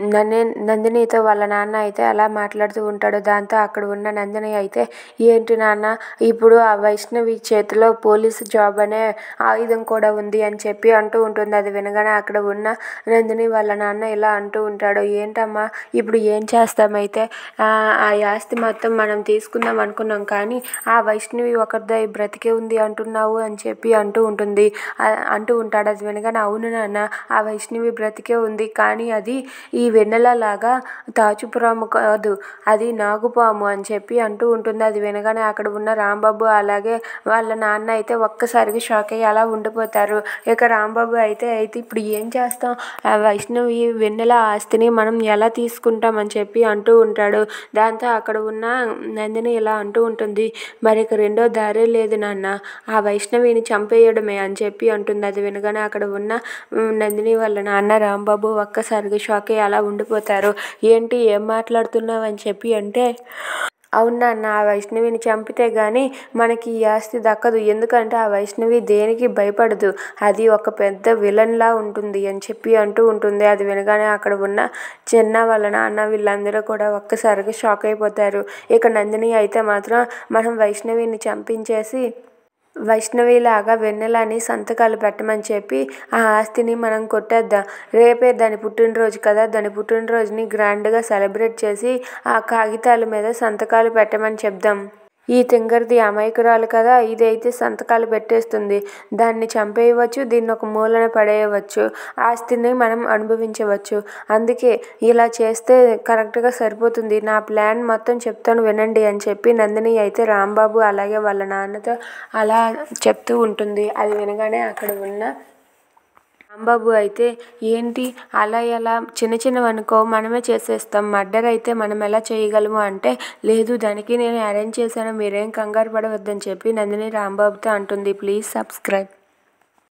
నందినితో వాళ్ళ నాన్న అయితే అలా మాట్లాడుతూ ఉంటాడు. దాంతో అక్కడ ఉన్న నందిని అయితే, ఏంటి నాన్న ఇప్పుడు ఆ వైష్ణవి చేతిలో పోలీసు జాబ్ అనే ఆయుధం కూడా ఉంది అని చెప్పి అంటూ ఉంటుంది. అది వినగానే అక్కడ ఉన్న నందిని వాళ్ళ నాన్న ఇలా అంటూ ఉంటాడు, ఏంటమ్మా ఇప్పుడు ఏం చేస్తామైతే ఆ ఆస్తి మొత్తం మనం తీసుకుందాం అనుకున్నాం, కానీ ఆ వైష్ణవి ఒకరిదై బ్రతికే ఉంది అంటున్నావు అని చెప్పి అంటూ ఉంటాడు. అది వినగానే, అవును నాన్న ఆ వైష్ణవి బ్రతికే ఉంది, కానీ అది ఈ వెన్నెలలాగా తాచుపాము కాదు, అది నాగుపాము అని చెప్పి అంటూ ఉంటుంది. అది వినగానే అక్కడ ఉన్న రాంబాబు అలాగే వాళ్ళ నాన్న అయితే ఒక్కసారిగా షాక్ అయ్యి అలా ఉండిపోతారు. ఇక రాంబాబు అయితే ఇప్పుడు ఏం చేస్తాం, ఆ వైష్ణవి వెన్నెల ఆస్తిని మనం ఎలా తీసుకుంటామని చెప్పి అంటూ ఉంటాడు. దాంతో అక్కడ ఉన్న నందిని ఇలా అంటూ ఉంటుంది, మరి ఇక రెండో దారే లేదు నాన్న, ఆ వైష్ణవిని చంపేయడమే అని చెప్పి అంటుంది. అది వినగానే అక్కడ ఉన్న నందిని వాళ్ళ నాన్న రాంబాబు ఒక్కసారిగా షాక్ అయ్యి అలా ఉండిపోతారు. ఏంటి ఏం మాట్లాడుతున్నావు అని చెప్పి అంటే, అవును నాన్న, ఆ వైష్ణవిని చంపితే గానీ మనకి ఈ ఆస్తి దక్కదు, ఎందుకంటే ఆ వైష్ణవి దేనికి భయపడదు, అది ఒక పెద్ద విలన్లా ఉంటుంది అని చెప్పి అంటూ ఉంటుంది. అది వినగానే అక్కడ ఉన్న చిన్న వాళ్ళ నాన్న వీళ్ళందరూ కూడా ఒక్కసారిగా షాక్ అయిపోతారు. ఇక నందిని అయితే మాత్రం మనం వైష్ణవిని చంపించేసి వైష్ణవిలాగా వెన్నెలని సంతకాలు పెట్టమని చెప్పి ఆ ఆస్తిని మనం కొట్టేద్దాం, రేపే దాని పుట్టినరోజు కదా, దాని పుట్టినరోజుని గ్రాండ్గా సెలబ్రేట్ చేసి ఆ కాగితాల మీద సంతకాలు పెట్టమని చెప్దాం. ఈ తింగర్ది అమాయకురాలు కదా, ఇదైతే సంతకాలు పెట్టేస్తుంది, దాన్ని చంపేయవచ్చు, దీన్ని ఒక మూలన పడేయవచ్చు, ఆస్తిని మనం అనుభవించవచ్చు, అందుకే ఇలా చేస్తే కరెక్ట్గా సరిపోతుంది, నా ప్లాన్ మొత్తం చెప్తాను వినండి అని చెప్పి నందిని అయితే రాంబాబు అలాగే వాళ్ళ నాన్నతో అలా చెప్తూ ఉంటుంది. అది వినగానే అక్కడ ఉన్న రాంబాబు అయితే, ఏంటి అలా ఎలా, చిన్న చిన్నవనుకో మనమే చేసేస్తాం, మర్డర్ అయితే మనం ఎలా చేయగలము అంటే, లేదు దానికి నేను అరేంజ్ చేశాను, మీరేం కంగారు పడవద్దని చెప్పి నందిని రాంబాబుతో అంటుంది. Please subscribe.